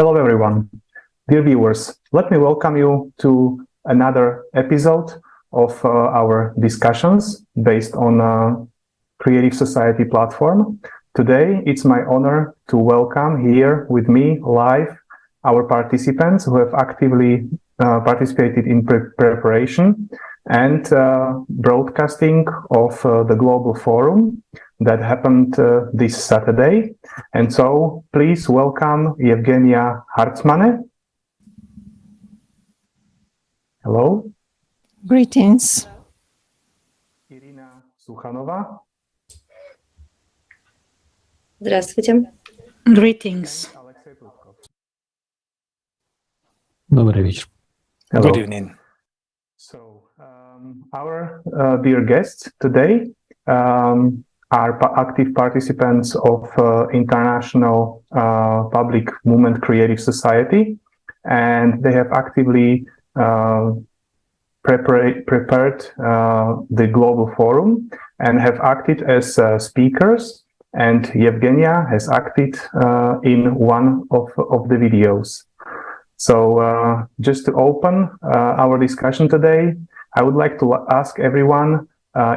Hello, everyone. Dear viewers, let me welcome you to another episode of our discussions based on Creative Society platform. Today, it's my honor to welcome here with me live our participants who have actively participated in preparation and broadcasting of the Global Forum that happened this Saturday. And so please welcome Evgenia Hercmane. Hello. Greetings. Irina Sukhanova. Здравствуйте. Greetings. Alexey Prudkov. Добрый вечер. Hello. Good evening. So our dear guests today are active participants of International Public Movement Creative Society, and they have actively prepared the Global Forum and have acted as speakers, and Evgenia has acted in one of the videos. So just to open our discussion today, I would like to ask everyone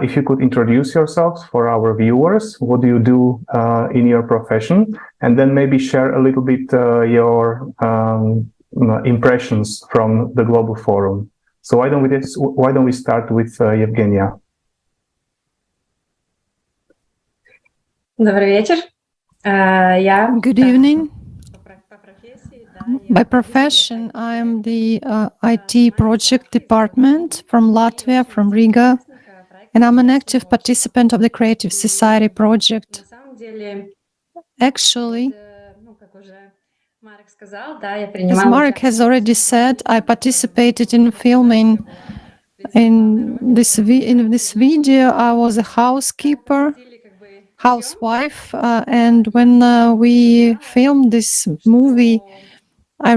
if you could introduce yourselves for our viewers. What do you do in your profession? And then maybe share a little bit your impressions from the Global Forum. So why don't we start with Evgenia? Добрый вечер. Good evening. By profession, I am the IT project department from Latvia, from Riga, and I'm an active participant of the Creative Society project. Actually, as Marek has already said, I participated in filming. In this video, I was a housewife, and when we filmed this movie, I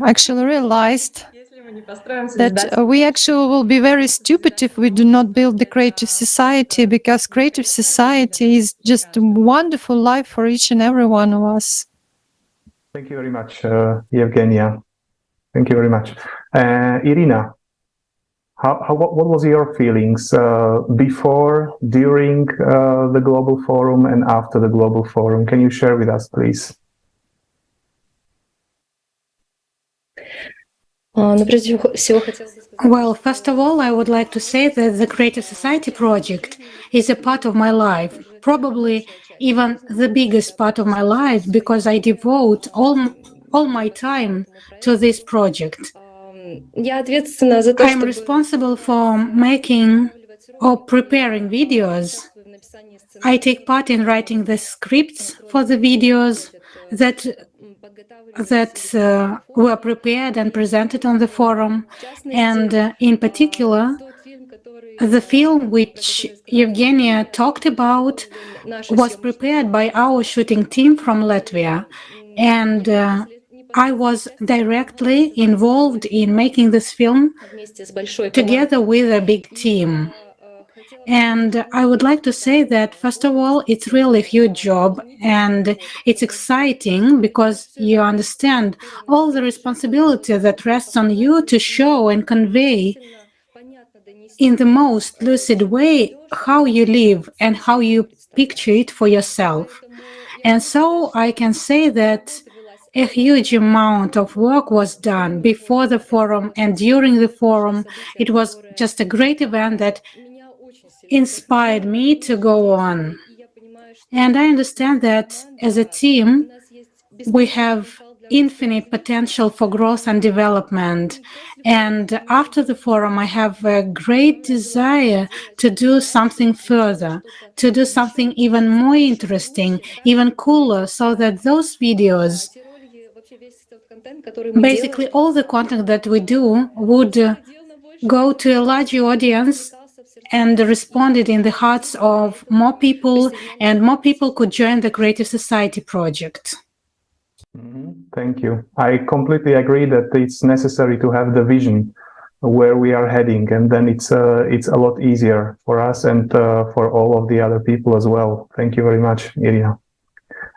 actually realized that we actually will be very stupid if we do not build the Creative Society, because Creative Society is just a wonderful life for each and every one of us. Thank you very much, Evgenia. Thank you very much. Irina, what was your feelings before, during the Global Forum and after the Global Forum? Can you share with us, please? Well, first of all, I would like to say that the Creative Society project is a part of my life, probably even the biggest part of my life, because I devote all my time to this project. I'm responsible for making or preparing videos. I take part in writing the scripts for the videos that were prepared and presented on the forum, and in particular, the film which Evgenia talked about was prepared by our shooting team from Latvia, and I was directly involved in making this film together with a big team. And I would like to say that, first of all, it's really a huge job, and it's exciting because you understand all the responsibility that rests on you to show and convey in the most lucid way how you live and how you picture it for yourself. And so I can say that a huge amount of work was done before the forum and during the forum. It was just a great event that inspired me to go on. And I understand that as a team, we have infinite potential for growth and development. And after the forum, I have a great desire to do something further, to do something even more interesting, even cooler, so that those videos, basically all the content that we do, would go to a larger audience and responded in the hearts of more people, and more people could join the Creative Society project. Thank you. I completely agree that it's necessary to have the vision where we are heading, and then it's a lot easier for us and for all of the other people as well. Thank you very much, Irina.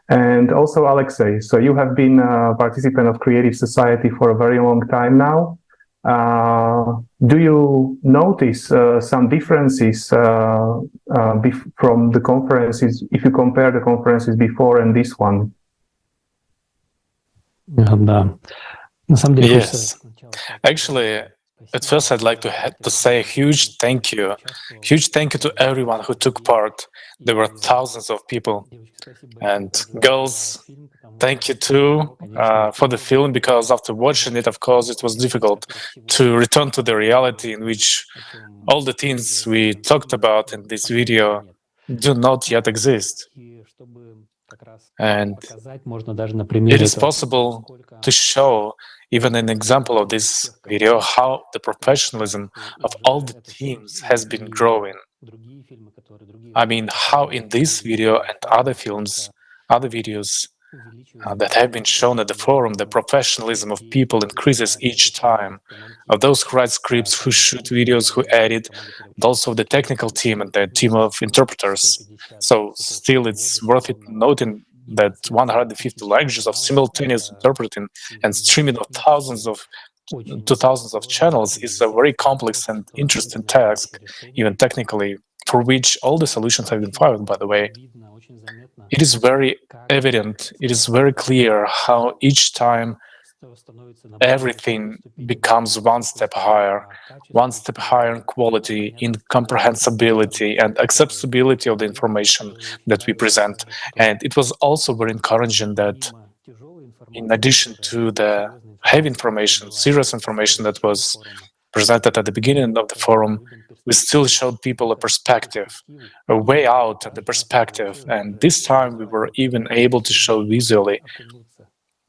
And also Alexey, so you have been a participant of Creative Society for a very long time now. Do you notice some differences from the conferences, if you compare the conferences before and this one? Yes. Actually, at first I'd like to say a huge thank you to everyone who took part. There were thousands of people. And girls, thank you too for the film, because after watching it, of course, it was difficult to return to the reality in which all the things we talked about in this video do not yet exist. And it is possible to show even an example of this video how the professionalism of all the teams has been growing. I mean, how in this video and other films, other videos that have been shown at the forum, the professionalism of people increases each time, of those who write scripts, who shoot videos, who edit, and also the technical team and the team of interpreters. So still it's worth it noting that 150 languages of simultaneous interpreting and streaming of thousands of channels is a very complex and interesting task, even technically, for which all the solutions have been found, by the way. It is very evident, it is very clear how each time everything becomes one step higher in quality, in comprehensibility and acceptability of the information that we present. And it was also very encouraging that in addition to the heavy information, serious information that was presented at the beginning of the forum, we still showed people a perspective, a way out of the perspective. And this time we were even able to show visually,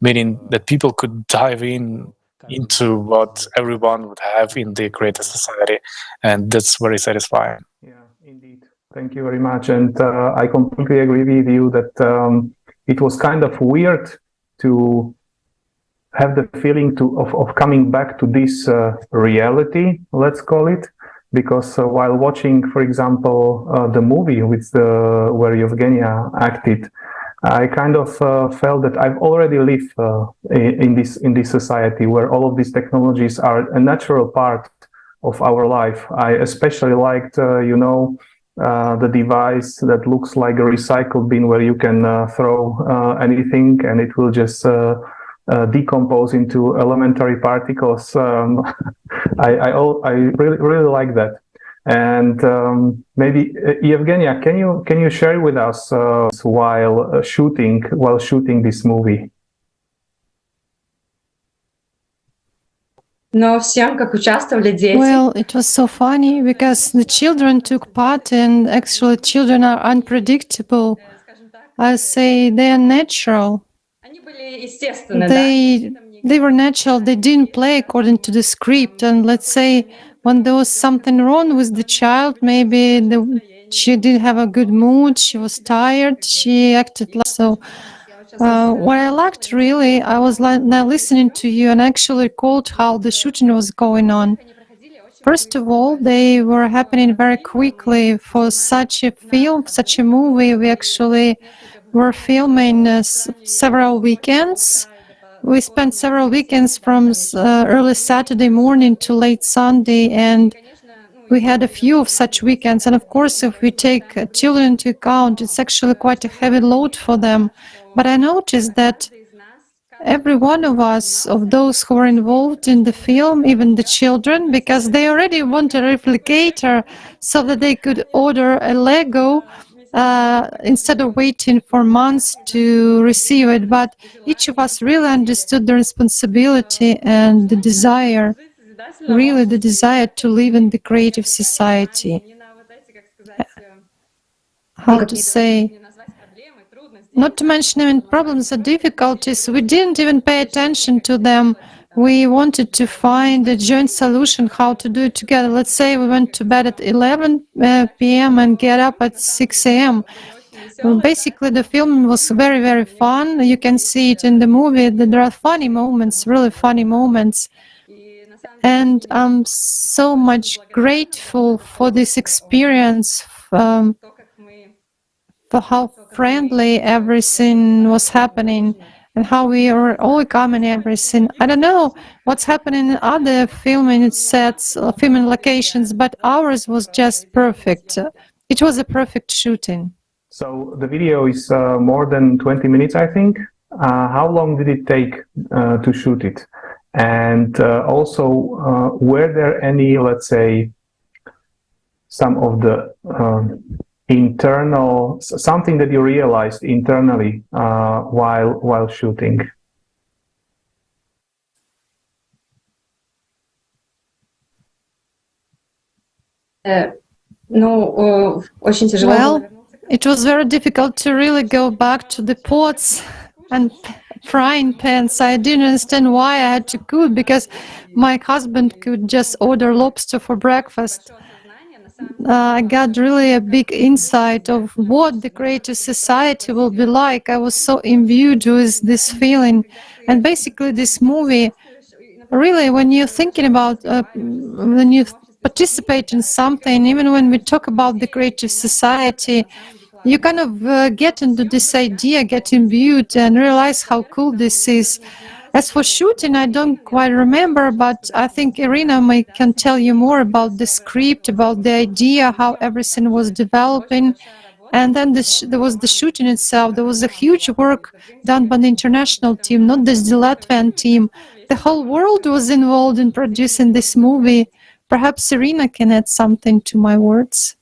meaning that people could dive into what everyone would have in the Creative Society. And that's very satisfying. Yeah, indeed. Thank you very much. And I completely agree with you that it was kind of weird to have the feeling of coming back to this reality, let's call it, because while watching, for example, the movie with where Evgenia acted, I kind of felt that I've already lived in this society where all of these technologies are a natural part of our life. I especially liked, the device that looks like a recycle bin where you can throw anything and it will just decompose into elementary particles. I really like that. And maybe Evgenia, can you share with us while shooting this movie? Well, it was so funny because the children took part, and actually children are unpredictable. I say they are natural. They were natural. They didn't play according to the script. And let's say when there was something wrong with the child, maybe she didn't have a good mood, she was tired, she acted like so. What I liked really, I was now listening to you and actually recalled how the shooting was going on. First of all, they were happening very quickly. For such a film, such a movie, we actually were filming several weekends. We spent several weekends from early Saturday morning to late Sunday, and we had a few of such weekends. And of course, if we take children into account, it's actually quite a heavy load for them. But I noticed that every one of us, of those who were involved in the film, even the children, because they already want a replicator so that they could order a Lego instead of waiting for months to receive it. But each of us really understood the responsibility and the desire, really the desire to live in the creative society. How to say? Not to mention even problems or difficulties, we didn't even pay attention to them. We wanted to find a joint solution, how to do it together. Let's say we went to bed at 11 p.m. and get up at 6 a.m. Well, basically, the film was very, very fun. You can see it in the movie that there are funny moments, really funny moments. And I'm so much grateful for this experience. for how friendly everything was happening and how we were all coming everything. I don't know what's happening in other filming sets, filming locations, but ours was just perfect. It was a perfect shooting. So the video is more than 20 minutes, I think. How long did it take to shoot it? And also, were there any, let's say, some of the internal, something that you realized internally while shooting? Well, it was very difficult to really go back to the pots and frying pans. I didn't understand why I had to cook, because my husband could just order lobster for breakfast. I got really a big insight of what the creative society will be like. I was so imbued with this feeling. And basically this movie, really, when you're thinking about, when you participate in something, even when we talk about the creative society, you kind of get into this idea, get imbued and realize how cool this is. As for shooting, I don't quite remember, but I think Irina can tell you more about the script, about the idea, how everything was developing. And then there was the shooting itself. There was a huge work done by the international team, not just the Latvian team. The whole world was involved in producing this movie. Perhaps Irina can add something to my words.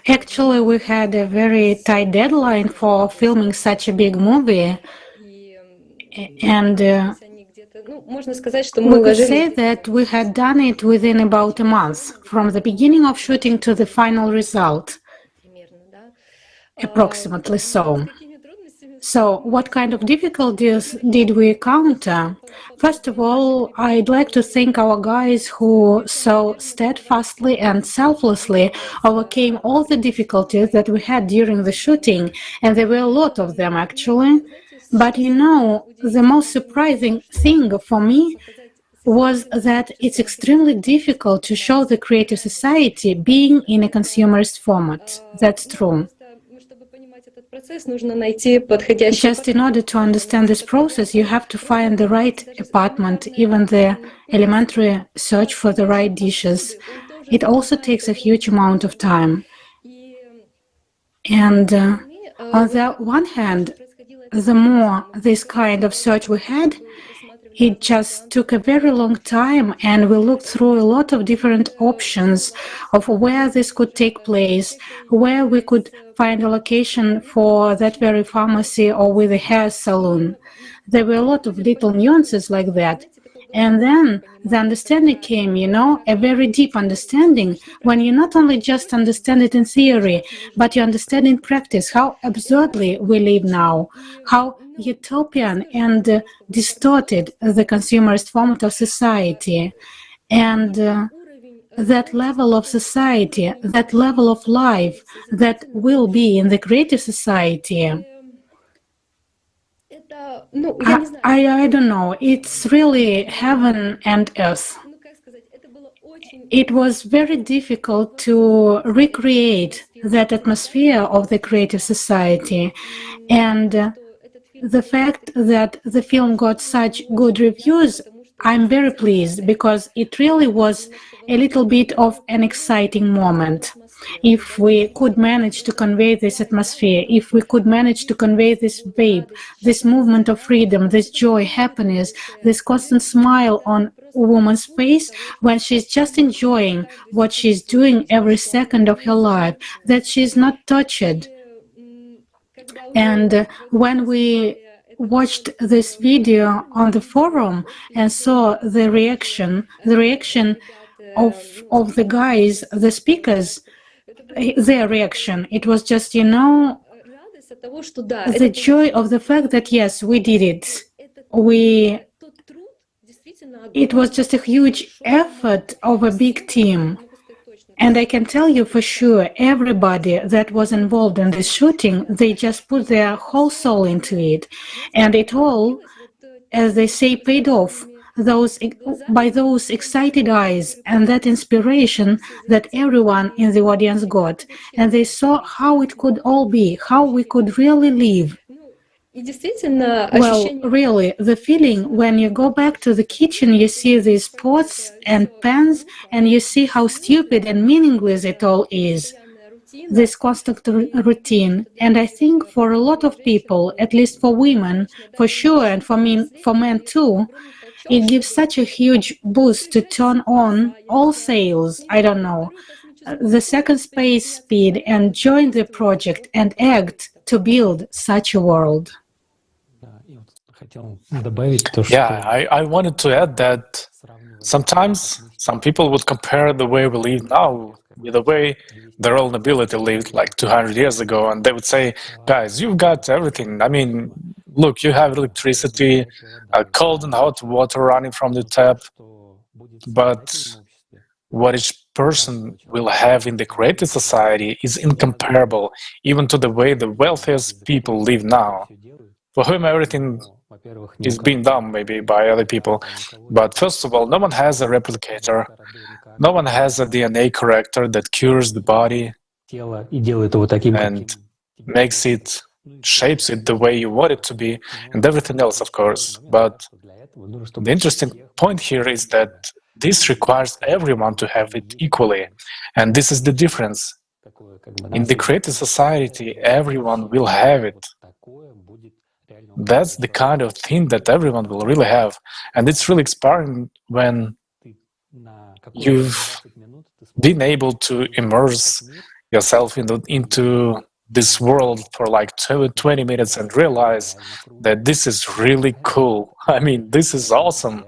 Actually, we had a very tight deadline for filming such a big movie, and we could say that we had done it within about a month, from the beginning of shooting to the final result, approximately so. So, what kind of difficulties did we encounter? First of all, I'd like to thank our guys who so steadfastly and selflessly overcame all the difficulties that we had during the shooting, and there were a lot of them actually. But you know, the most surprising thing for me was that it's extremely difficult to show the creative society being in a consumerist format. That's true. Just in order to understand this process, you have to find the right apartment, even the elementary search for the right dishes. It also takes a huge amount of time. And on the one hand, the more this kind of search we had, it just took a very long time, and we looked through a lot of different options of where this could take place, where we could find a location for that very pharmacy or with a hair salon. There were a lot of little nuances like that. And then the understanding came, you know, a very deep understanding, when you not only just understand it in theory, but you understand in practice how absurdly we live now, how utopian and distorted the consumerist format of society. And that level of society, that level of life that will be in the creative society, I don't know, it's really heaven and earth. It was very difficult to recreate that atmosphere of the creative society, and the fact that the film got such good reviews, I'm very pleased, because it really was a little bit of an exciting moment. If we could manage to convey this atmosphere, if we could manage to convey this vibe, this movement of freedom, this joy, happiness, this constant smile on a woman's face when she's just enjoying what she's doing every second of her life, that she's not tortured. And when we watched this video on the forum and saw the reaction of the guys, the speakers, their reaction, it was just, you know, the joy of the fact that yes, we did it. It was just a huge effort of a big team. And I can tell you for sure, everybody that was involved in this shooting, they just put their whole soul into it. And it all, as they say, paid off. those excited eyes and that inspiration that everyone in the audience got, and they saw how it could all be, how we could really live. Well, really, the feeling when you go back to the kitchen, you see these pots and pans, and you see how stupid and meaningless it all is, this constant routine. And I think for a lot of people, at least for women, for sure, and for men too, it gives such a huge boost to turn on all sails, I don't know, the second space speed, and join the project and act to build such a world. Yeah, I wanted to add that sometimes some people would compare the way we live now with the way their old nobility lived like 200 years ago, and they would say, guys, you've got everything. I mean, look, you have electricity, cold and hot water running from the tap, but what each person will have in the creative society is incomparable, even to the way the wealthiest people live now, for whom everything is being done maybe by other people. But first of all, no one has a replicator, no one has a DNA corrector that cures the body and makes it, shapes it the way you want it to be, and everything else, of course. But the interesting point here is that this requires everyone to have it equally, and this is the difference. In the creative society, everyone will have it. That's the kind of thing that everyone will really have, and it's really inspiring when you've been able to immerse yourself into this world for like 20 minutes and realize that this is really cool. I mean, this is awesome,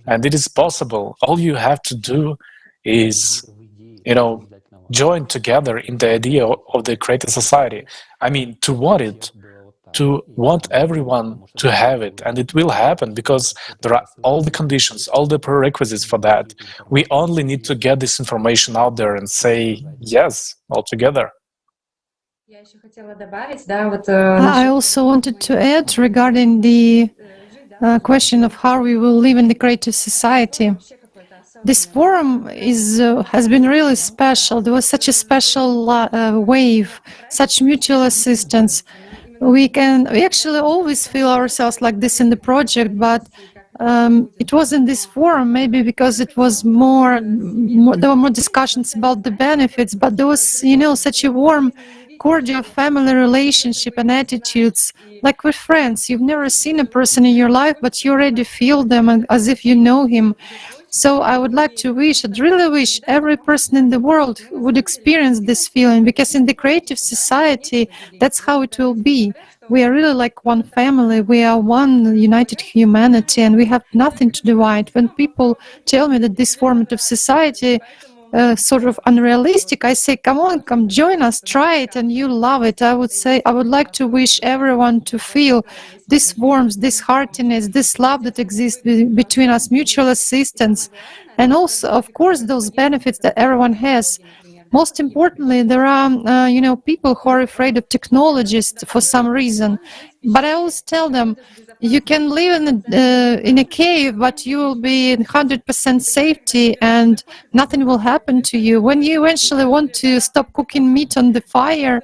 and it is possible. All you have to do is, join together in the idea of the creative society. I mean, to want it, to want everyone to have it, and it will happen because there are all the conditions, all the prerequisites for that. We only need to get this information out there and say yes all together. I also wanted to add regarding the question of how we will live in the creative society. This forum has been really special. There was such a special wave, such mutual assistance. We actually always feel ourselves like this in the project, but it was in this forum maybe because it was there were more discussions about the benefits, but there was, such a warm, cordial family relationship and attitudes, like with friends. You've never seen a person in your life, but you already feel them as if you know him. So I would like to I'd really wish every person in the world would experience this feeling, because in the creative society, that's how it will be. We are really like one family, we are one united humanity, and we have nothing to divide. When people tell me that this formative society sort of unrealistic, I say, come on, come join us, try it, and you'll love it. I would like to wish everyone to feel this warmth, this heartiness, this love that exists between us, mutual assistance, and also, of course, those benefits that everyone has. Most importantly, there are, people who are afraid of technologies for some reason. But I always tell them, you can live in a cave, but you will be in 100% safety and nothing will happen to you. When you eventually want to stop cooking meat on the fire,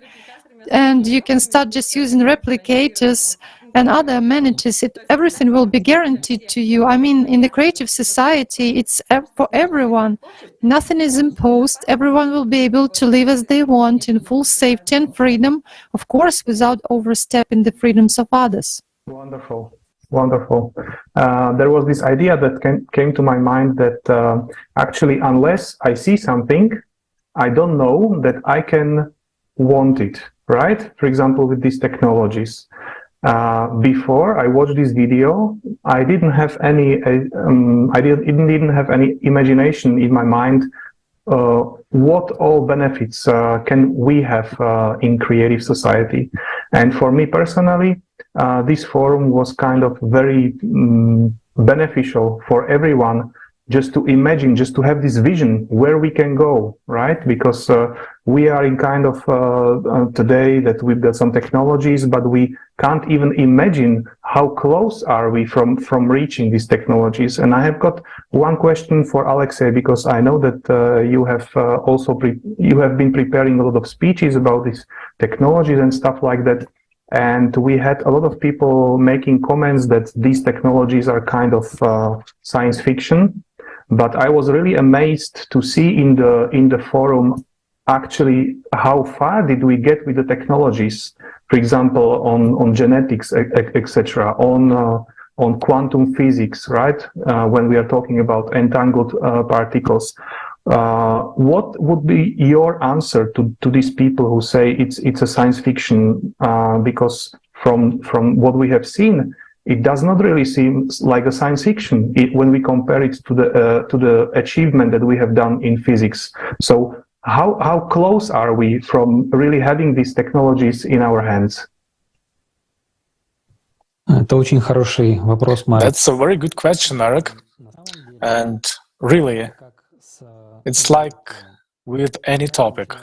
and you can start just using replicators and other amenities, everything will be guaranteed to you. I mean, in the creative society, it's for everyone. Nothing is imposed. Everyone will be able to live as they want in full safety and freedom, of course, without overstepping the freedoms of others. Wonderful. Wonderful. There was this idea that came to my mind that actually, unless I see something, I don't know that I can want it, right? For example, with these technologies. Before I watched this video, I didn't have any imagination in my mind what all benefits can we have in creative society. And for me personally, this forum was kind of very beneficial for everyone just to imagine, just to have this vision where we can go, right? Because we are in kind of today that we've got some technologies, but we can't even imagine how close are we from reaching these technologies. And I have got one question for Alexey, because I know that you have you have been preparing a lot of speeches about these technologies and stuff like that. And we had a lot of people making comments that these technologies are kind of science fiction. But I was really amazed to see in the forum actually how far did we get with the technologies. For example, on genetics, etc., on quantum physics, right? When we are talking about entangled particles. What would be your answer to these people who say it's a science fiction? Because from what we have seen, it does not really seem like a science fiction when we compare it to the achievement that we have done in physics. So how close are we from really having these technologies in our hands? That's a very good question, Marek. And really, it's like with any topic.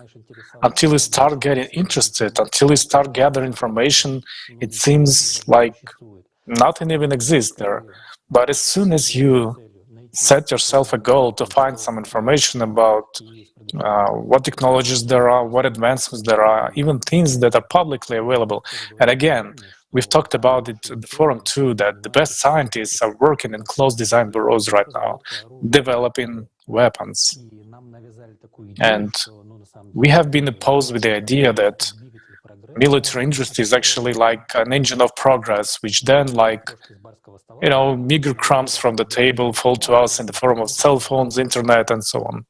Until you start getting interested, until you start gathering information, it seems like nothing even exists there. But as soon as you set yourself a goal to find some information about what technologies there are, what advancements there are, even things that are publicly available. And again, we've talked about it in the forum too, that the best scientists are working in close design bureaus right now, developing weapons. And we have been opposed with the idea that military industry is actually like an engine of progress, which then, like, you know, meager crumbs from the table fall to us in the form of cell phones, internet, and so on.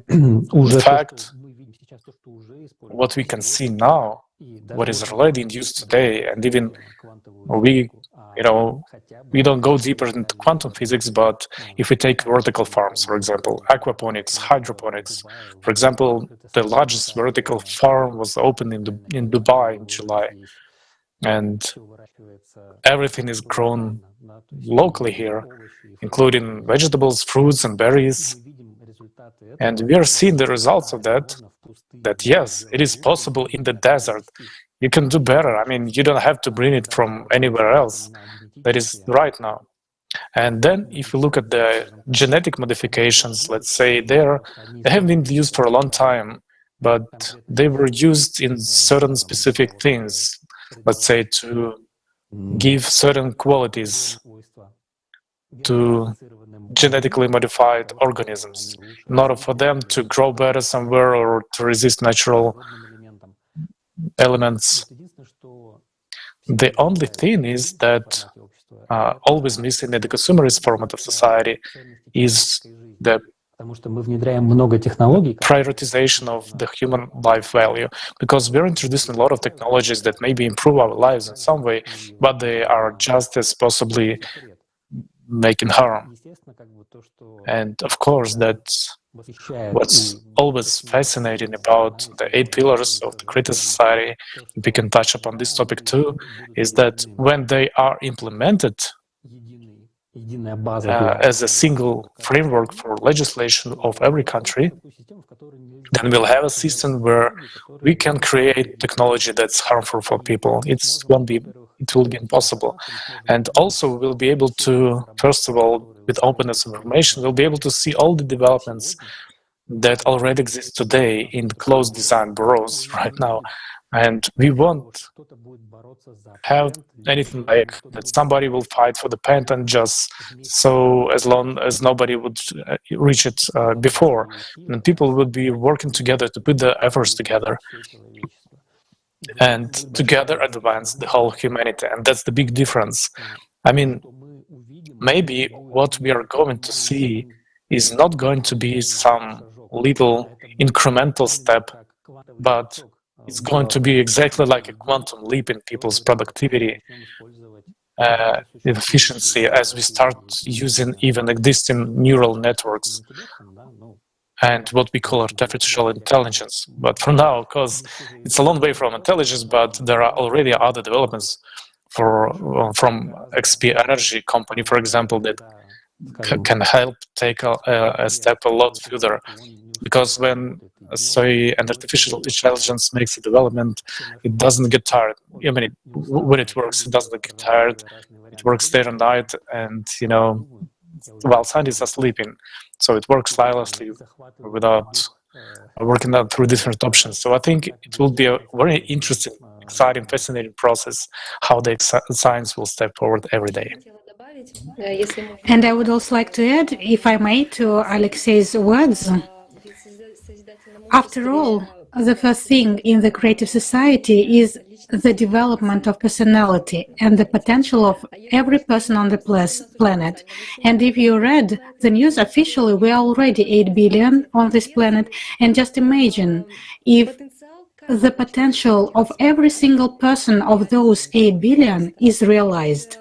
In fact, what we can see now, what is already in use today, and even we don't go deeper into quantum physics, but if we take vertical farms, for example, aquaponics, hydroponics, for example, the largest vertical farm was opened in Dubai in July, and everything is grown locally here, including vegetables, fruits, and berries. And we are seeing the results of that yes, it is possible in the desert. You can do better. I mean, you don't have to bring it from anywhere else. That is right now. And then if you look at the genetic modifications, let's say they have been used for a long time, but they were used in certain specific things, let's say to give certain qualities to genetically modified organisms, in order for them to grow better somewhere or to resist natural elements. The only thing is that always missing in the consumerist format of society is the prioritization of the human life value, because we're introducing a lot of technologies that maybe improve our lives in some way, but they are just as possibly making harm. And of course, that's what's always fascinating about the 8 pillars of the creative society. We can touch upon this topic too, is that when they are implemented as a single framework for legislation of every country, then we'll have a system where we can create technology that's harmful for people. It will be impossible. And also we'll be able to, first of all, with openness of information, we'll be able to see all the developments that already exist today in closed design bureaus right now. And we won't have anything like that somebody will fight for the patent just so as long as nobody would reach it before. And people would be working together to put the efforts together and together advance the whole humanity. And that's the big difference. I mean, maybe what we are going to see is not going to be some little incremental step, but it's going to be exactly like a quantum leap in people's productivity, efficiency, as we start using even existing neural networks and what we call artificial intelligence. But for now, because it's a long way from intelligence, but there are already other developments from XP Energy company, for example, that can help take a step a lot further. Because when, say, an artificial intelligence makes a development, it doesn't get tired. I mean, when it works, it doesn't get tired. It works day and night, and while scientists are sleeping, so it works tirelessly without working out through different options. So I think it will be a very interesting, exciting, fascinating process how the science will step forward every day. And I would also like to add, if I may, to Alexey's words. After all, the first thing in the creative society is the development of personality and the potential of every person on the planet. And if you read the news, officially we are already 8 billion on this planet. And just imagine if the potential of every single person of those 8 billion is realized.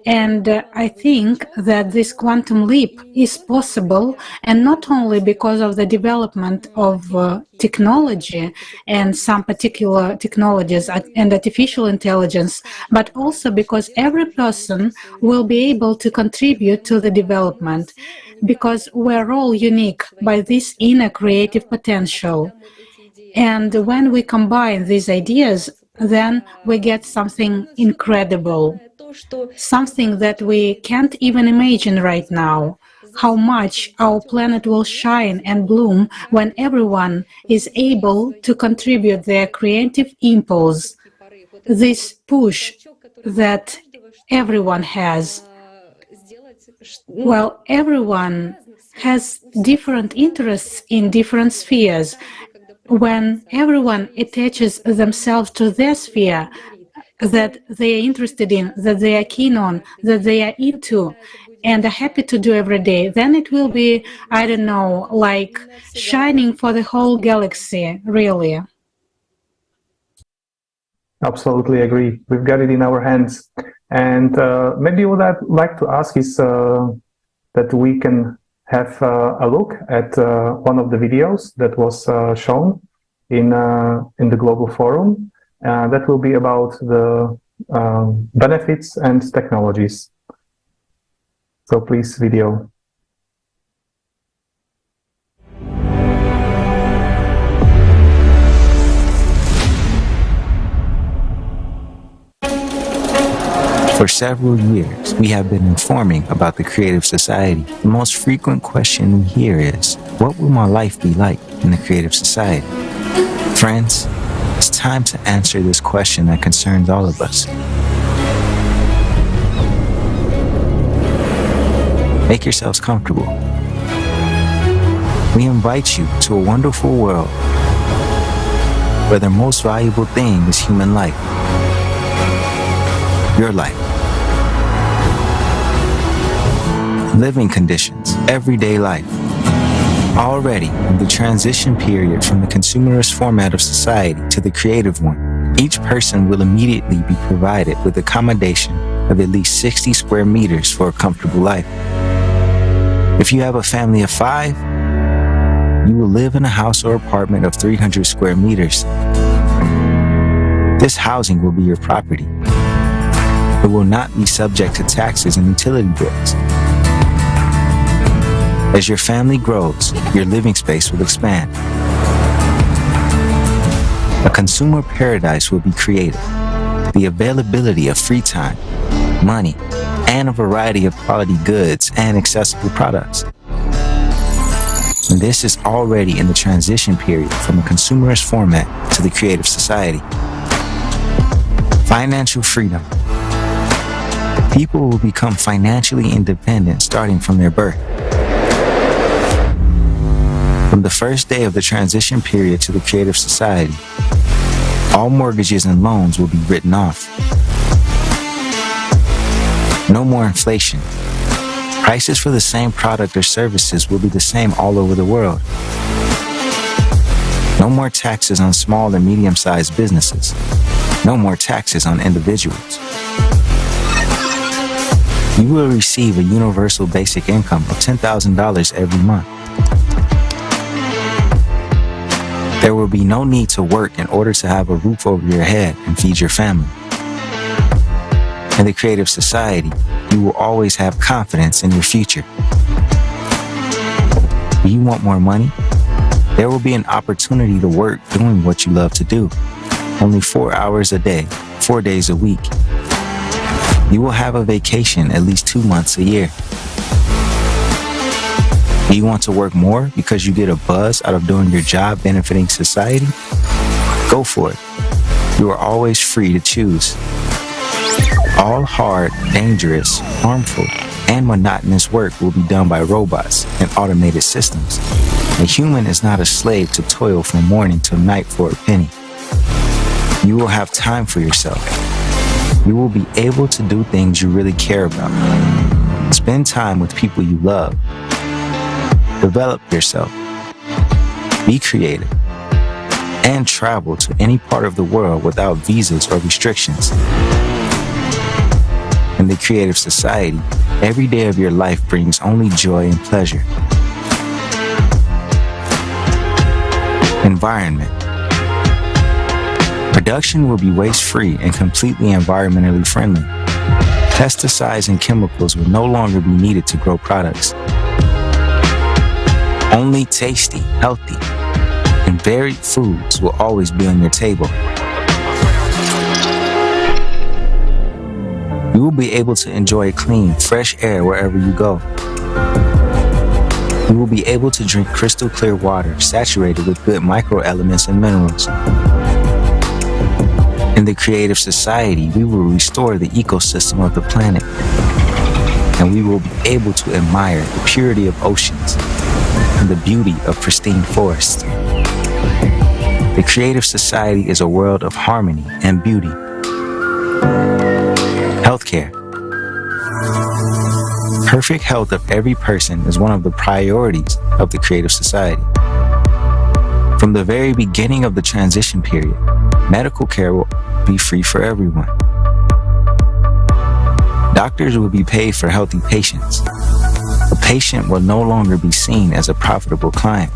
And I think that this quantum leap is possible, and not only because of the development of technology and some particular technologies and artificial intelligence, but also because every person will be able to contribute to the development, because we're all unique by this inner creative potential. And when we combine these ideas, then we get something incredible. Something that we can't even imagine right now, how much our planet will shine and bloom when everyone is able to contribute their creative impulse, this push that everyone has. Well, everyone has different interests in different spheres. When everyone attaches themselves to their sphere, that they are interested in, that they are keen on, that they are into, and are happy to do every day, then it will be, I don't know, like shining for the whole galaxy, really. Absolutely agree. We've got it in our hands. And maybe what I'd like to ask is that we can have a look at one of the videos that was shown in the Global Forum. That will be about the benefits and technologies. So please, video. For several years, we have been informing about the creative society. The most frequent question we hear is, what will my life be like in the creative society? Friends, it's time to answer this question that concerns all of us. Make yourselves comfortable. We invite you to a wonderful world where the most valuable thing is human life. Your life. Living conditions, everyday life. Already in the transition period from the consumerist format of society to the creative one, each person will immediately be provided with accommodation of at least 60 square meters for a comfortable life. If you have a family of 5, you will live in a house or apartment of 300 square meters. This housing will be your property. It will not be subject to taxes and utility bills. As your family grows, your living space will expand. A consumer paradise will be created. The availability of free time, money, and a variety of quality goods and accessible products. And this is already in the transition period from a consumerist format to the creative society. Financial freedom. People will become financially independent starting from their birth. From the first day of the transition period to the creative society, all mortgages and loans will be written off. No more inflation. Prices for the same product or services will be the same all over the world. No more taxes on small and medium-sized businesses. No more taxes on individuals. You will receive a universal basic income of $10,000 every month. There will be no need to work in order to have a roof over your head and feed your family. In the creative society, you will always have confidence in your future. Do you want more money? There will be an opportunity to work doing what you love to do. Only 4 hours a day, 4 days a week. You will have a vacation at least 2 months a year. Do you want to work more because you get a buzz out of doing your job benefiting society? Go for it. You are always free to choose. All hard, dangerous, harmful, and monotonous work will be done by robots and automated systems. A human is not a slave to toil from morning till night for a penny. You will have time for yourself. You will be able to do things you really care about. Spend time with people you love. Develop yourself. Be creative. And travel to any part of the world without visas or restrictions. In the creative society, every day of your life brings only joy and pleasure. Environment. Production will be waste-free and completely environmentally friendly. Pesticides and chemicals will no longer be needed to grow products. Only tasty, healthy, and varied foods will always be on your table. You will be able to enjoy clean, fresh air wherever you go. You will be able to drink crystal clear water saturated with good microelements and minerals. In the creative society, we will restore the ecosystem of the planet, and we will be able to admire the purity of oceans and the beauty of pristine forests. The creative society is a world of harmony and beauty. Healthcare. Perfect health of every person is one of the priorities of the creative society. From the very beginning of the transition period, medical care will be free for everyone. Doctors will be paid for healthy patients. A patient will no longer be seen as a profitable client.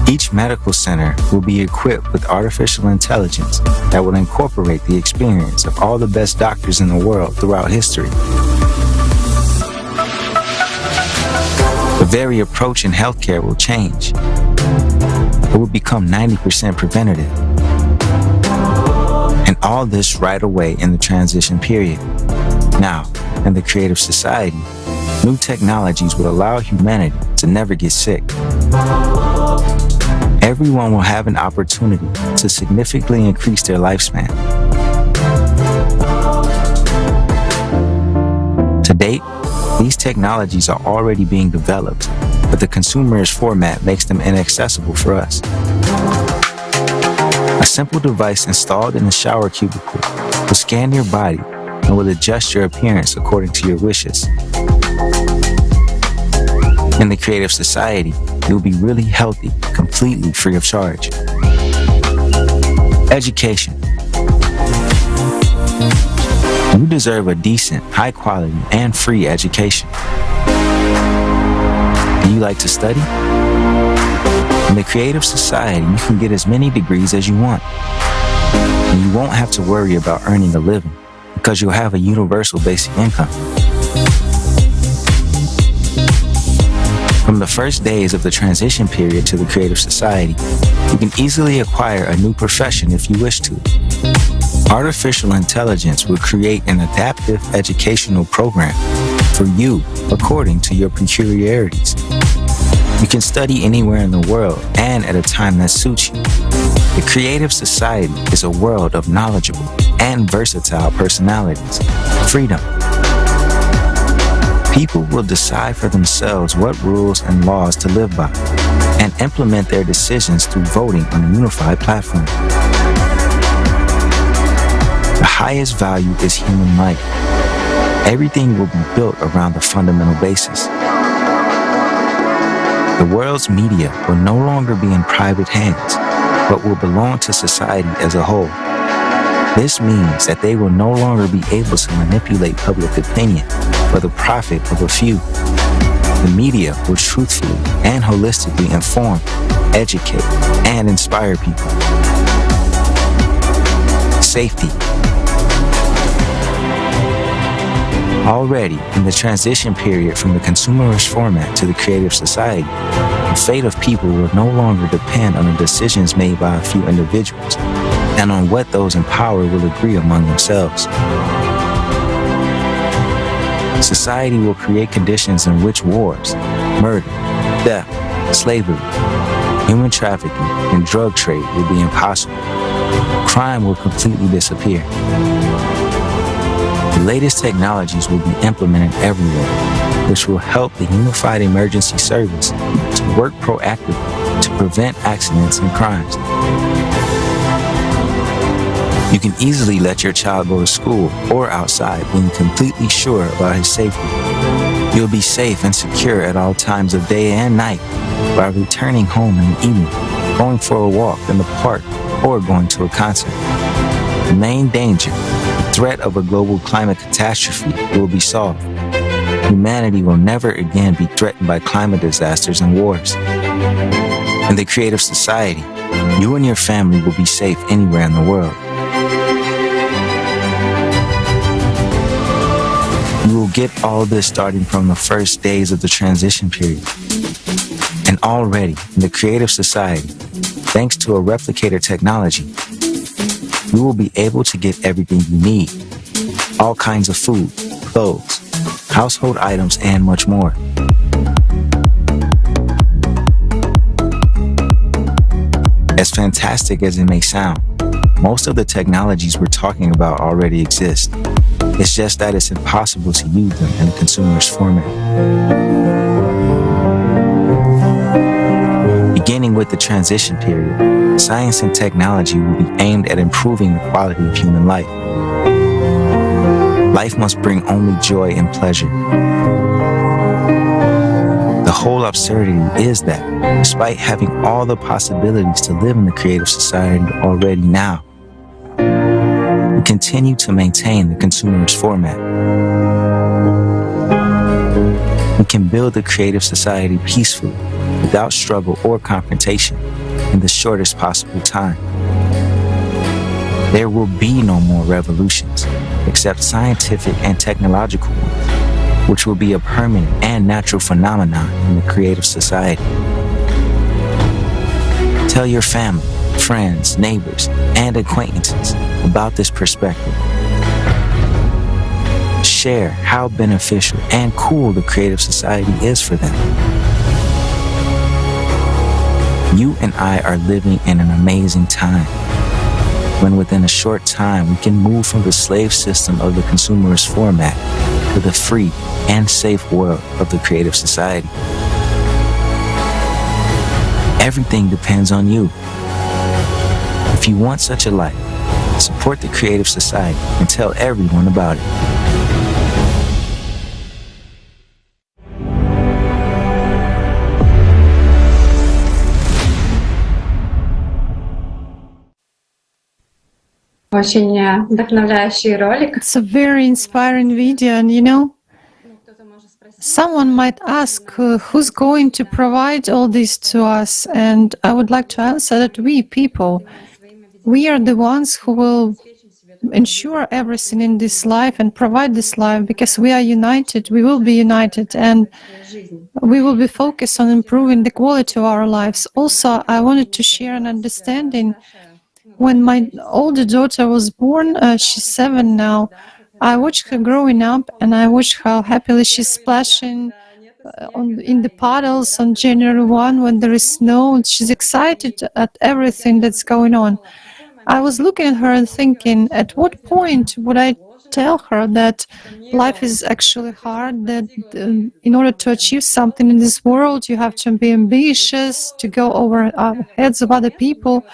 Each medical center will be equipped with artificial intelligence that will incorporate the experience of all the best doctors in the world throughout history. The very approach in healthcare will change. It will become 90% preventative. And all this right away in the transition period. Now, in the creative society, new technologies will allow humanity to never get sick. Everyone will have an opportunity to significantly increase their lifespan. To date, these technologies are already being developed, but the consumerist format makes them inaccessible for us. A simple device installed in the shower cubicle will scan your body and will adjust your appearance according to your wishes. In the creative society, you'll be really healthy, completely free of charge. Education. You deserve a decent, high quality, and free education. Do you like to study? In the creative society, you can get as many degrees as you want. And you won't have to worry about earning a living because you'll have a universal basic income. From the first days of the transition period to the creative society, you can easily acquire a new profession if you wish to. Artificial intelligence will create an adaptive educational program for you according to your peculiarities. You can study anywhere in the world and at a time that suits you. The creative society is a world of knowledgeable and versatile personalities. Freedom. People will decide for themselves what rules and laws to live by and implement their decisions through voting on a unified platform. The highest value is human life. Everything will be built around the fundamental basis. The world's media will no longer be in private hands, but will belong to society as a whole. This means that they will no longer be able to manipulate public opinion for the profit of a few. The media will truthfully and holistically inform, educate, and inspire people. Safety. Already, in the transition period from the consumerist format to the creative society, the fate of people will no longer depend on the decisions made by a few individuals and on what those in power will agree among themselves. Society will create conditions in which wars, murder, theft, slavery, human trafficking, and drug trade will be impossible. Crime will completely disappear. The latest technologies will be implemented everywhere, which will help the Unified Emergency Service to work proactively to prevent accidents and crimes. You can easily let your child go to school or outside being completely sure about his safety. You'll be safe and secure at all times of day and night by returning home in the evening, going for a walk in the park, or going to a concert. The main danger, the threat of a global climate catastrophe, will be solved. Humanity will never again be threatened by climate disasters and wars. In the creative society, you and your family will be safe anywhere in the world. You will get all this starting from the first days of the transition period. And already, in the creative society, thanks to a replicator technology, you will be able to get everything you need. All kinds of food, clothes, household items, and much more. As fantastic as it may sound, most of the technologies we're talking about already exist. It's just that it's impossible to use them in a consumerist format. Beginning with the transition period, science and technology will be aimed at improving the quality of human life. Life must bring only joy and pleasure. The whole absurdity is that, despite having all the possibilities to live in the creative society already now, we continue to maintain the consumerist format. We can build the creative society peacefully, without struggle or confrontation, in the shortest possible time. There will be no more revolutions, except scientific and technological ones, which will be a permanent and natural phenomenon in the creative society. Tell your family, friends, neighbors, and acquaintances about this perspective. Share how beneficial and cool the creative society is for them. You and I are living in an amazing time, when within a short time we can move from the slave system of the consumerist format to the free and safe world of the creative society. Everything depends on you. If you want such a life, support the creative society and tell everyone about it. It's a very inspiring video, and someone might ask who's going to provide all this to us, and I would like to answer that we people, we are the ones who will ensure everything in this life and provide this life, because we are united, we will be united, and we will be focused on improving the quality of our lives. Also, I wanted to share an understanding. When my older daughter was born, she's 7 now, I watched her growing up, and I watched how happily she's splashing in the puddles on January 1 when there is snow, and she's excited at everything that's going on. I was looking at her and thinking, at what point would I tell her that life is actually hard, that in order to achieve something in this world, you have to be ambitious, to go over the heads of other people.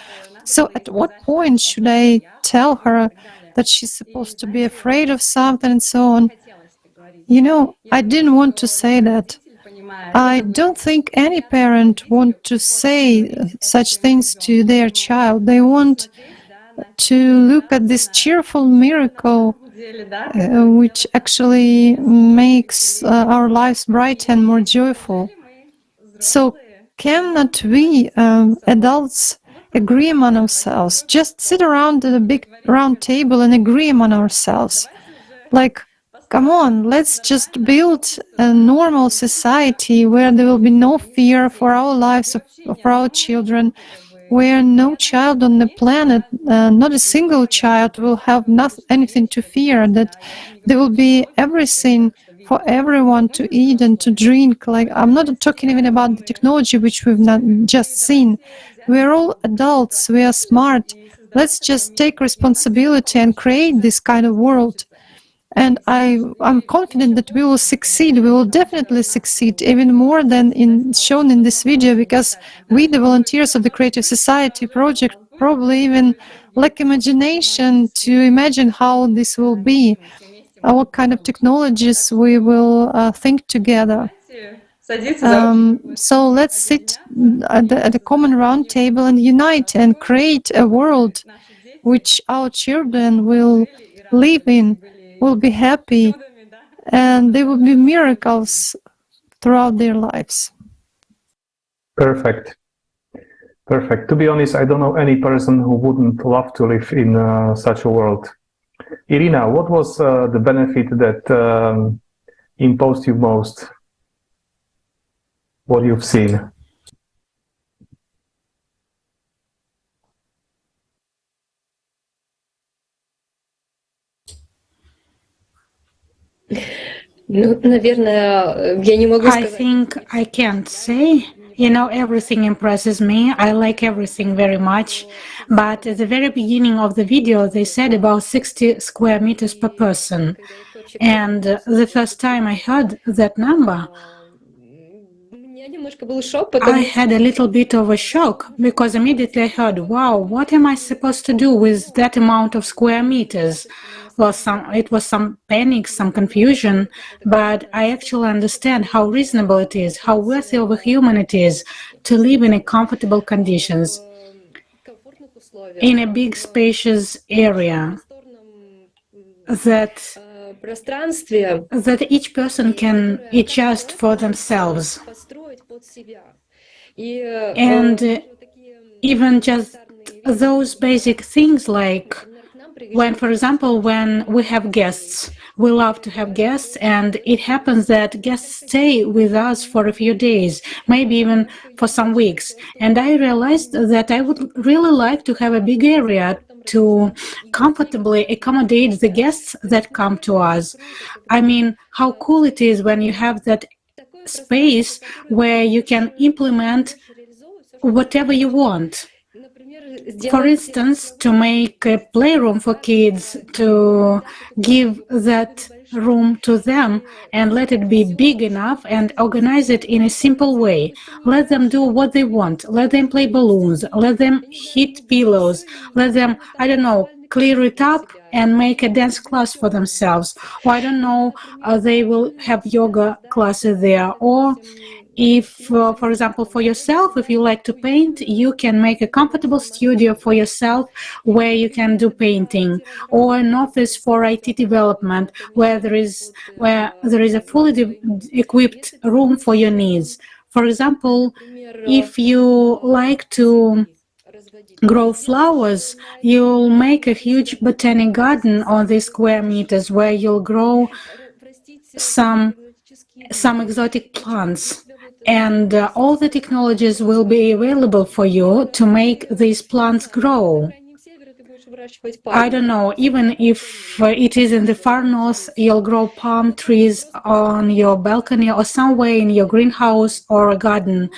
So at what point should I tell her that she's supposed to be afraid of something and so on? I didn't want to say that. I don't think any parent wants to say such things to their child. They want to look at this cheerful miracle which actually makes our lives brighter and more joyful. So cannot we adults agree among ourselves, just sit around at a big round table and agree among ourselves, like Come on, let's just build a normal society where there will be no fear for our lives, for our children, where no child on the planet, not a single child, will have anything to fear, that there will be everything for everyone to eat and to drink. Like, I'm not talking even about the technology which we've not just seen. We're all adults, we are smart. Let's just take responsibility and create this kind of world. And I'm confident that we will succeed. We will definitely succeed, even more than shown in this video, because we, the volunteers of the Creative Society project, probably even lack imagination to imagine how this will be, what kind of technologies we will think together. So let's sit at a common round table and unite and create a world which our children will live in, will be happy, and there will be miracles throughout their lives. Perfect. Perfect. To be honest, I don't know any person who wouldn't love to live in such a world. Irina, what was the benefit that imposed you most? What you've seen? I think I can't say. Everything impresses me. I like everything very much. But at the very beginning of the video, they said about 60 square meters per person. And the first time I heard that number, I had a little bit of a shock, because immediately I heard, wow, what am I supposed to do with that amount of square meters? Well, it was some panic, some confusion, but I actually understand how reasonable it is, how worthy of a human it is to live in comfortable conditions, in a big, spacious area, that each person can adjust for themselves. And even just those basic things, like for example, when we have guests, we love to have guests, and it happens that guests stay with us for a few days, maybe even for some weeks. And I realized that I would really like to have a big area to comfortably accommodate the guests that come to us. I mean, how cool it is when you have that space where you can implement whatever you want. For instance, to make a playroom for kids, to give that room to them and let it be big enough and organize it in a simple way. Let them do what they want. Let them play balloons. Let them hit pillows. Let them, I don't know, clear it up and make a dance class for themselves. Or I don't know, they will have yoga classes there. Or if, for example, for yourself, if you like to paint, you can make a comfortable studio for yourself where you can do painting, or an office for IT development where there is a fully equipped room for your needs. For example, if you like to grow flowers, you'll make a huge botanic garden on these square meters where you'll grow some exotic plants, and all the technologies will be available for you to make these plants grow. I don't know, even if it is in the far north, you'll grow palm trees on your balcony or somewhere in your greenhouse or a garden.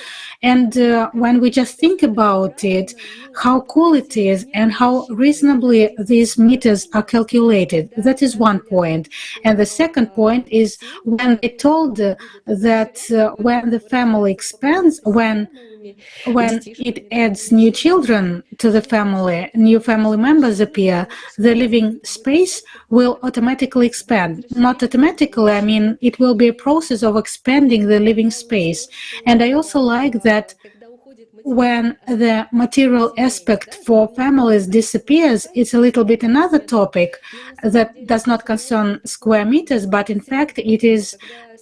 And when we just think about it, how cool it is and how reasonably these meters are calculated, that is one point. And the second point is when they told that when the family expands, when it adds new children to the family, new family members appear, the living space will automatically expand. Not automatically, I mean, it will be a process of expanding the living space. And I also like that when the material aspect for families disappears, it's a little bit another topic that does not concern square meters, but in fact it is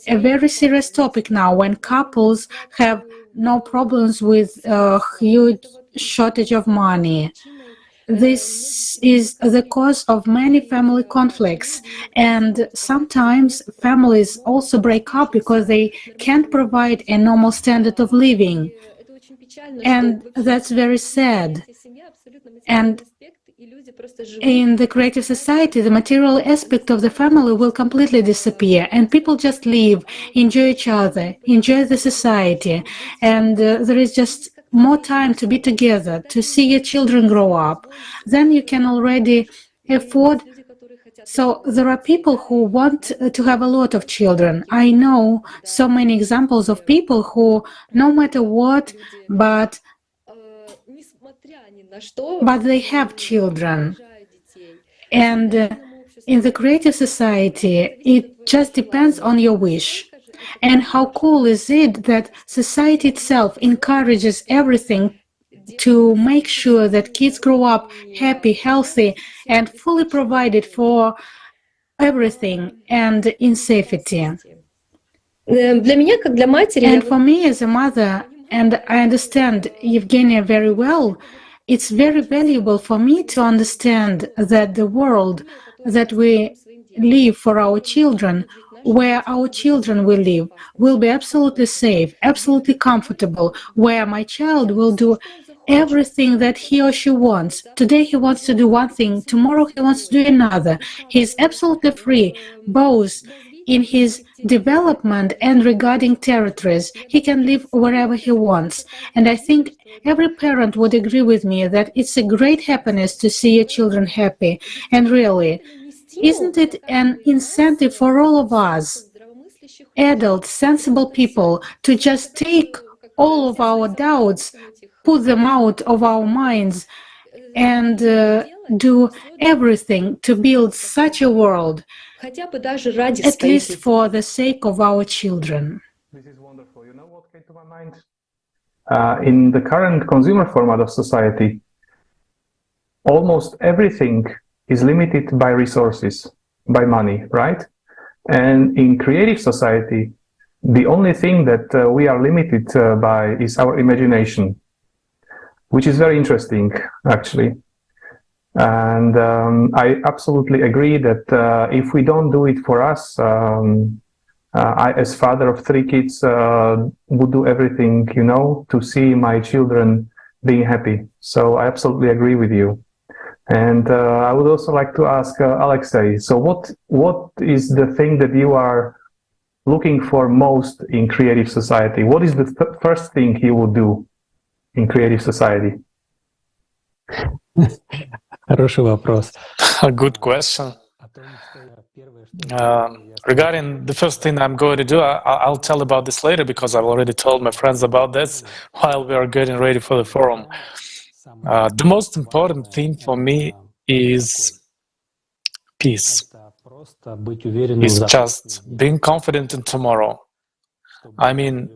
a very serious topic now when couples have no problems with a huge shortage of money. this is the cause of many family conflicts, and sometimes families also break up because they can't provide a normal standard of living, and that's very sad. And in the creative society, the material aspect of the family will completely disappear, and people just live, enjoy each other, enjoy the society, and there is just more time to be together, to see your children grow up. Then you can already afford. So there are people who want to have a lot of children. I know so many examples of people who, no matter what, but they have children. And in the creative society, it just depends on your wish. And how cool is it that society itself encourages everything to make sure that kids grow up happy, healthy, and fully provided for everything and in safety. And for me as a mother, and I understand Evgenia very well, it's very valuable for me to understand that the world that we live for our children, where our children will live, will be absolutely safe, absolutely comfortable, where my child will do everything that he or she wants. Today he wants to do one thing, tomorrow he wants to do another. He is absolutely free, both in his development and regarding territories. He can live wherever he wants. And I think every parent would agree with me that it's a great happiness to see your children happy. And really, isn't it an incentive for all of us, adult, sensible people, to just take all of our doubts, put them out of our minds, and do everything to build such a world, at least for the sake of our children. This is wonderful. You know what came to my mind? In the current consumer format of society, almost everything is limited by resources, by money, right? And in creative society, the only thing that we are limited by is our imagination, which is very interesting, actually. And I absolutely agree that if we don't do it for us, I, as father of 3 kids, would do everything, you know, to see my children being happy. So I absolutely agree with you. And I would also like to ask Alexey, so what is the thing that you are looking for most in creative society? What is the first thing you would do in creative society? Хороший вопрос. A good question. Regarding the first thing I'm going to do, I'll tell about this later because I've already told my friends about this while we are getting ready for the forum. The most important thing for me is peace. It's just being confident in tomorrow. I mean,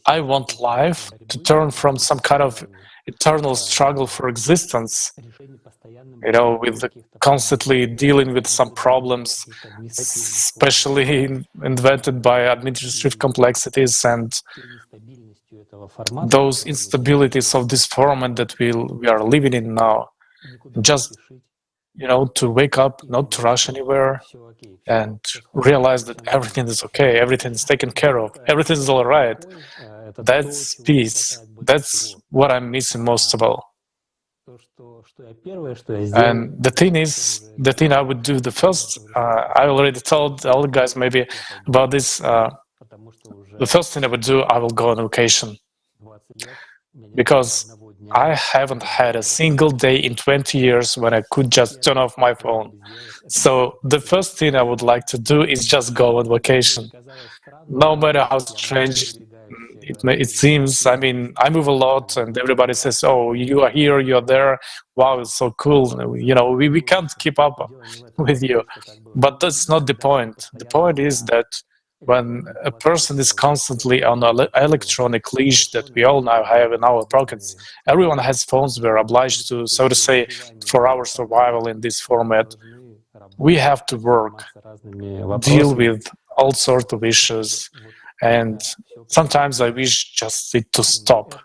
I want life to turn from some kind of eternal struggle for existence, you know, with constantly dealing with some problems, especially invented by administrative complexities and those instabilities of this format that we are living in now. Just, you know, to wake up, not to rush anywhere, and realize that everything is okay, everything is taken care of, everything is all right. That's peace. That's what I'm missing most of all. And the thing I would do the first, I already told all the guys maybe about this. The first thing I would do, I will go on vacation. Because I haven't had a single day in 20 years when I could just turn off my phone. So the first thing I would like to do is just go on vacation. No matter how strange it seems. I mean, I move a lot and everybody says, oh, you are here, you're there. Wow, it's so cool. You know, we can't keep up with you. But that's not the point. The point is that when a person is constantly on an electronic leash that we all now have in our pockets, everyone has phones, we're obliged to, so to say, for our survival in this format, we have to work, deal with all sorts of issues. And sometimes I wish just it to stop.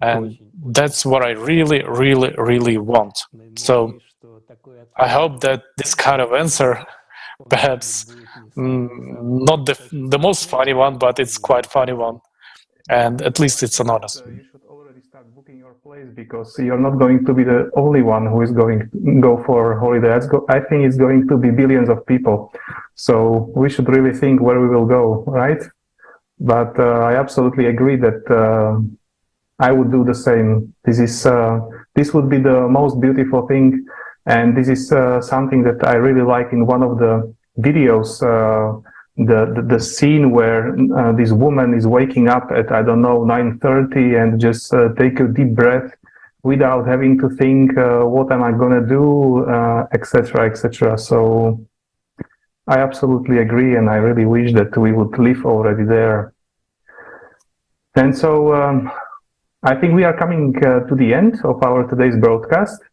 And that's what I really, really, really want. So I hope that this kind of answer, perhaps not the most funny one, but it's quite funny one. And at least it's an honest one. You should already start booking your place, because you're not going to be the only one who is going to go for holiday. I think it's going to be billions of people. So we should really think where we will go, right? But I absolutely agree that I would do the same. This would be the most beautiful thing, and this is something that I really like in one of the videos. The scene where this woman is waking up at, I don't know, 9:30 and just take a deep breath without having to think, what am I gonna do, etc., etc. So I absolutely agree, and I really wish that we would live already there. And so I think we are coming to the end of our today's broadcast.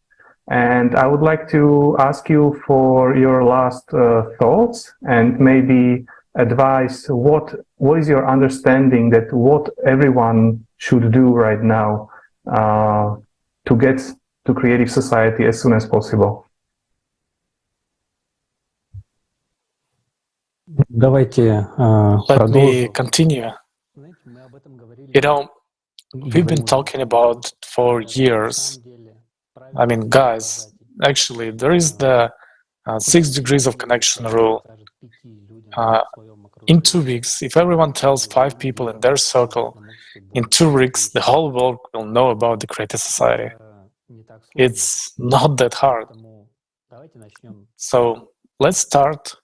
And I would like to ask you for your last thoughts and maybe advice. What is your understanding that what everyone should do right now to get to creative society as soon as possible? Let me continue. You know, we've been talking about it for years. I mean, guys, actually, there is the 6 degrees of connection rule. In 2 weeks, if everyone tells 5 people in their circle, in 2 weeks, the whole world will know about the creative society. It's not that hard. So let's start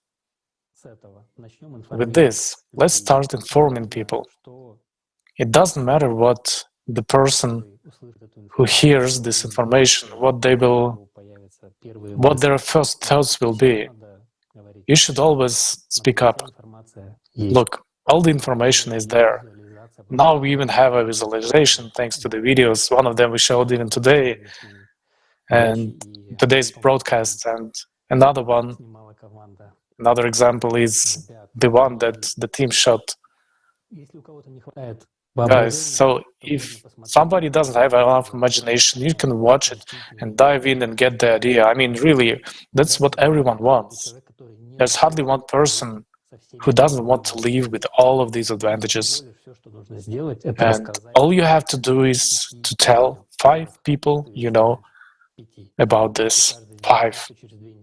with this. Let's start informing people. It doesn't matter what the person who hears this information, what their first thoughts will be. You should always speak up. Look, all the information is there. Now we even have a visualization thanks to the videos. One of them we showed even today, and today's broadcast, and another example is the one that the team shot. Guys, so if somebody doesn't have enough imagination, you can watch it and dive in and get the idea. I mean, really, that's what everyone wants. There's hardly one person who doesn't want to live with all of these advantages. And all you have to do is to tell 5 people you know about this. 5.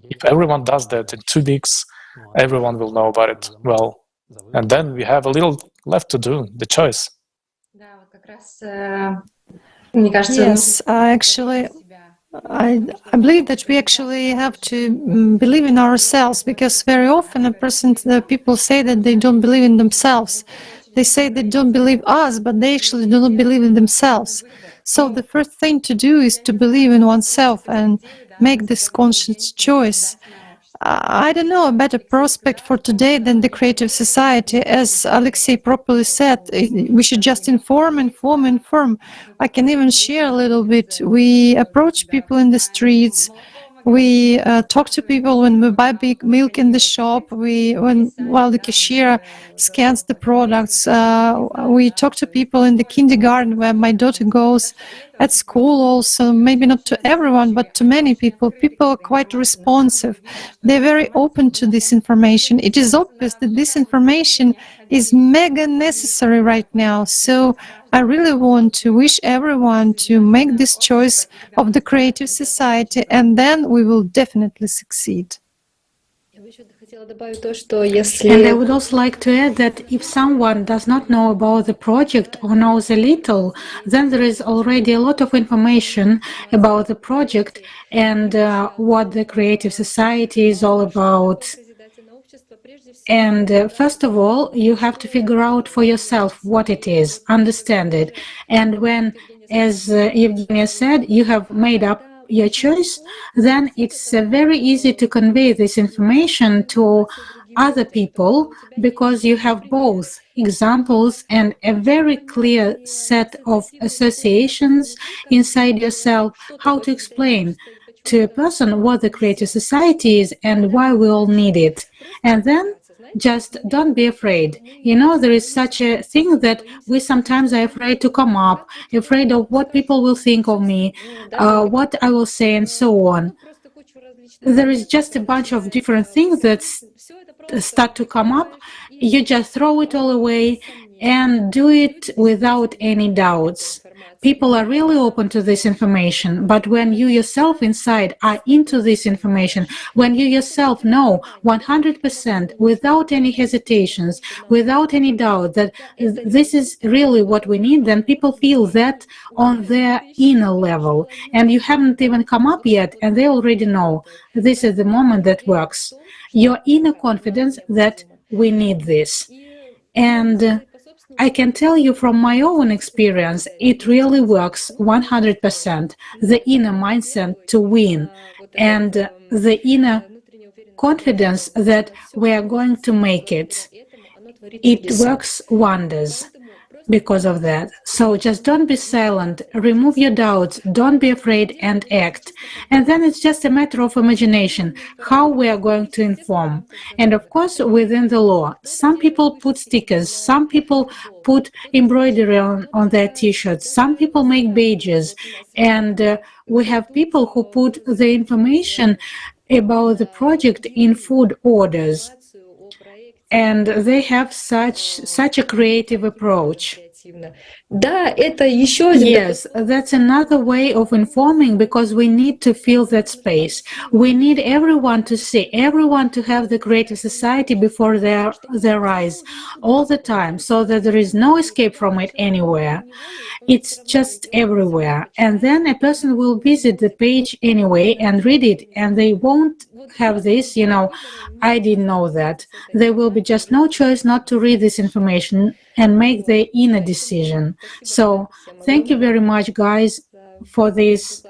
If everyone does that in 2 weeks, everyone will know about it. Well, and then we have a little left to do, the choice. Yes, actually, I believe that we actually have to believe in ourselves, because very often people say that they don't believe in themselves. They say they don't believe us, but they actually do not believe in themselves. So the first thing to do is to believe in oneself and make this conscious choice. I don't know a better prospect for today than the creative society. As Alexey properly said, we should just inform. I can even share a little bit. We approach people in the streets. We talk to people when we buy big milk in the shop. While the cashier scans the products, we talk to people in the kindergarten where my daughter goes. At school also, maybe not to everyone, but to many people. People are quite responsive. They're very open to this information. It is obvious that this information is mega necessary right now. So I really want to wish everyone to make this choice of the creative society, and then we will definitely succeed. And I would also like to add that if someone does not know about the project or knows a little, then there is already a lot of information about the project and what the creative society is all about. And first of all, you have to figure out for yourself what it is, understand it. And when, as Evgenia said, you have made up your choice, then it's very easy to convey this information to other people, because you have both examples and a very clear set of associations inside yourself, how to explain to a person what the creative society is and why we all need it. And then just don't be afraid. You know, there is such a thing that we sometimes are afraid to come up, afraid of what people will think of me, what I will say, and so on. There is just a bunch of different things that start to come up. You just throw it all away and do it without any doubts. People are really open to this information, but when you yourself inside are into this information, when you yourself know 100% without any hesitations, without any doubt that this is really what we need, then people feel that on their inner level. And you haven't even come up yet, and they already know this is the moment that works. Your inner confidence that we need this. And I can tell you from my own experience, it really works 100%. The inner mindset to win and the inner confidence that we are going to make it. It works wonders because of that. So just don't be silent, remove your doubts, don't be afraid, and act. And then it's just a matter of imagination, how we are going to inform. And of course, within the law, some people put stickers, some people put embroidery on their t-shirts, some people make badges, and we have people who put the information about the project in food orders. And they have such a creative approach. Yes, that's another way of informing, because we need to fill that space. We need everyone to see, everyone to have the creative society before their eyes all the time, so that there is no escape from it anywhere. It's just everywhere. And then a person will visit the page anyway and read it, and they won't have this, you know, I didn't know that. There will be just no choice not to read this information and make their inner decision. So thank you very much, guys, for this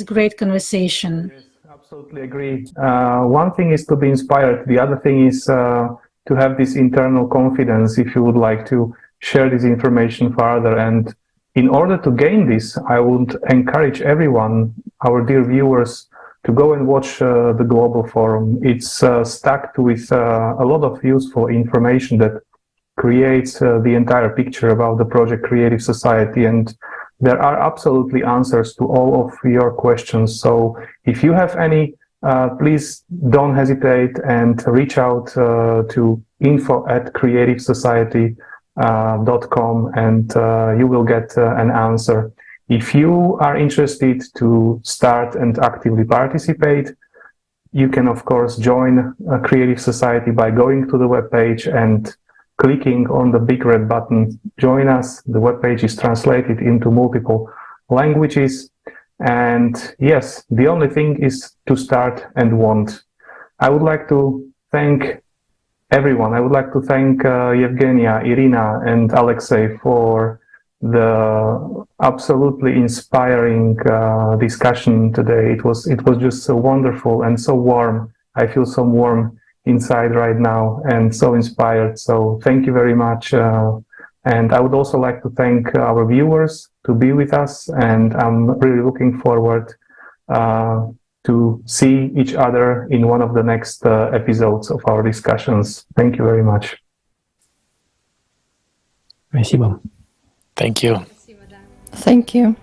great conversation. Yes, absolutely agree. One thing is to be inspired. The other thing is to have this internal confidence if you would like to share this information further. And in order to gain this, I would encourage everyone, our dear viewers, to go and watch the Global Forum. It's stacked with a lot of useful information that creates the entire picture about the project Creative Society, and there are absolutely answers to all of your questions. So if you have any, please don't hesitate and reach out to info@creativesociety.com and you will get an answer. If you are interested to start and actively participate, you can of course join Creative Society by going to the webpage and clicking on the big red button, join us. The webpage is translated into multiple languages. And yes, the only thing is to start and want. I would like to thank everyone. I would like to thank Evgenia, Irina, and Alexey for the absolutely inspiring discussion today. It was just so wonderful and so warm. I feel so warm inside right now and so inspired. So thank you very much. And I would also like to thank our viewers to be with us. And I'm really looking forward to see each other in one of the next episodes of our discussions. Thank you very much. Спасибо. Thank you. Thank you.